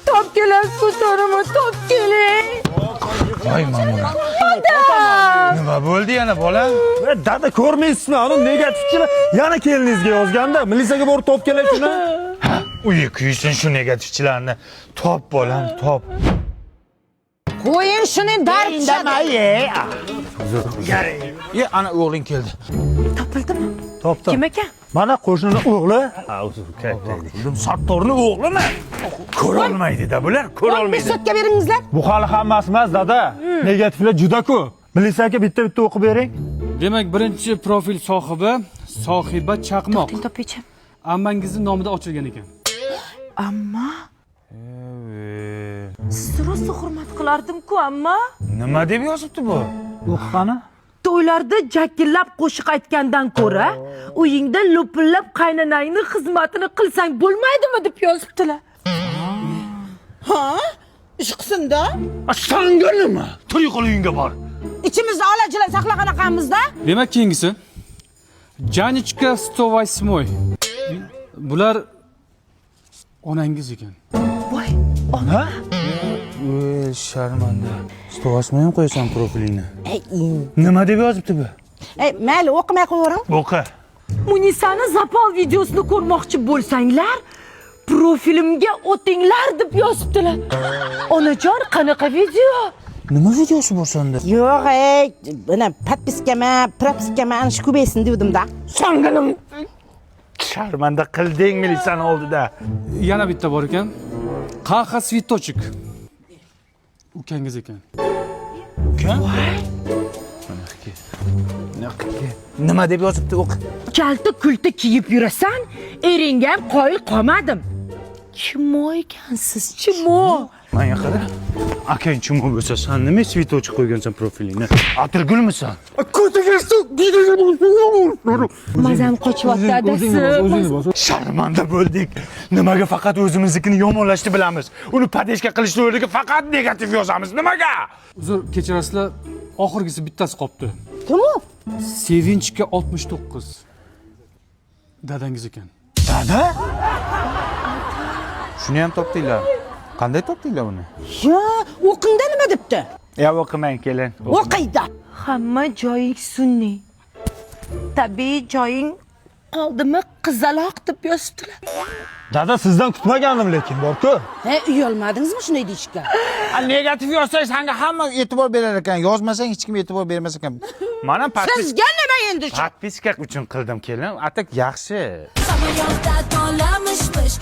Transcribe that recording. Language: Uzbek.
Top keling ko'tarma, top keling. Voy ma'mura. Nima bo'ldi yana bola? Dada ko'rmaysizmi? Uni negativchilar yana keliningizga yozganda, militsiyaga borib top keling shuni. Uyi kuysin shu negativchilarni. Top bolam, top. Qo'ying shuni darchada. Ye, ana o'g'ling keldi. Topildimi? Topdim. Kim ekan? Mana qo'shnini o'g'li. Sattorning o'g'limi? Ko'rolmaydi-da bular, ko'rolmaydi. Sotga beringizlar. Bu hali hammasi emas, dada. Negativlar juda ko'p. Militsiyaga bitta-bitta o'qib bering. Demak, birinchi profil sohibi Sohiba Chaqmoq. Topingchi. Ammangizni nomida ochilgan ekan. Amma siz rosa hurmat qilardim-ku, amma. Nima deb yozibdi bu? O'qigani? To'ylarda jakillab qo'shiq aytgandan ko'ra, uyingda lo'pillab qaynonangni xizmatini qilsang bo'lmaydimi deb yozibdilar. Ha? Ish qilsin-da. Sanga nima? To'y qilingga bor. İçimizde alacalar saklaganaqamizda. Demak, keyingisi Janichka 108. Bular onangiz ekan. Voy, Ha? Voy, sharmanda. Stovasmi ham qo'yasan profilingni. Nima deb yozibdi bu? Mayli o'qimay qo'yavering. O'qi. Munisani zapal videosini ko'rmoqchi bo'lsanglar, profilimga o'tinglar deb yozibdilar. Onajon, qanaqa video? Nima videosi bo'lsanda? Yo'q, buni podpiskama, propiskama ana shu ko'paysin devdim-da. Sanganim. Sharmanda qilding militsiyani oldida. Yana bitta bor ekan. Qaha Svitochik. Ukangiz ekan. Nima deb yozibdi o'qi? Kalta kulta kiyib yurasan, eringga ham qoyil qolmadim. Kim ekansiz? Chimo? Menga qara. Akang chimo bo'lsa, sen nima svitoch qo'ygansan profilingni? Atirgulmisan? Mazam qochyapti adasi. Sharmanda bo'ldik. Nimaga faqat o'zimiznikini yomonlashni bilamiz? Uni padeshka qilishni o'rniga faqat negativ yozamiz. Nimaga? Uzr, kechirasizlar, oxirgisi bittasi qolibdi. Kim u? Sevinchga 69. Dadangiz ekan. Dada? Shuni ham topdinglar. Qanday topdinglar uni? Ya, o'qingda nima debdi? Ya o'qimang kelin. O'qiydi. Hamma joying sunniy. Tabiiy joying qoldimi qizaloq deb yozibdilar. Dada sizdan kutmagandim lekin, bor-ku. Uyalmadingizmi shunday deyishga? Negativ yozsang senga hamma e'tibor berar ekan. Yozmasang hech kim e'tibor bermas ekan. Mana Sizga nima endi shu? podpiska uchun qildim kelin. Atak yaxshi. Samolyotda to'lamishmish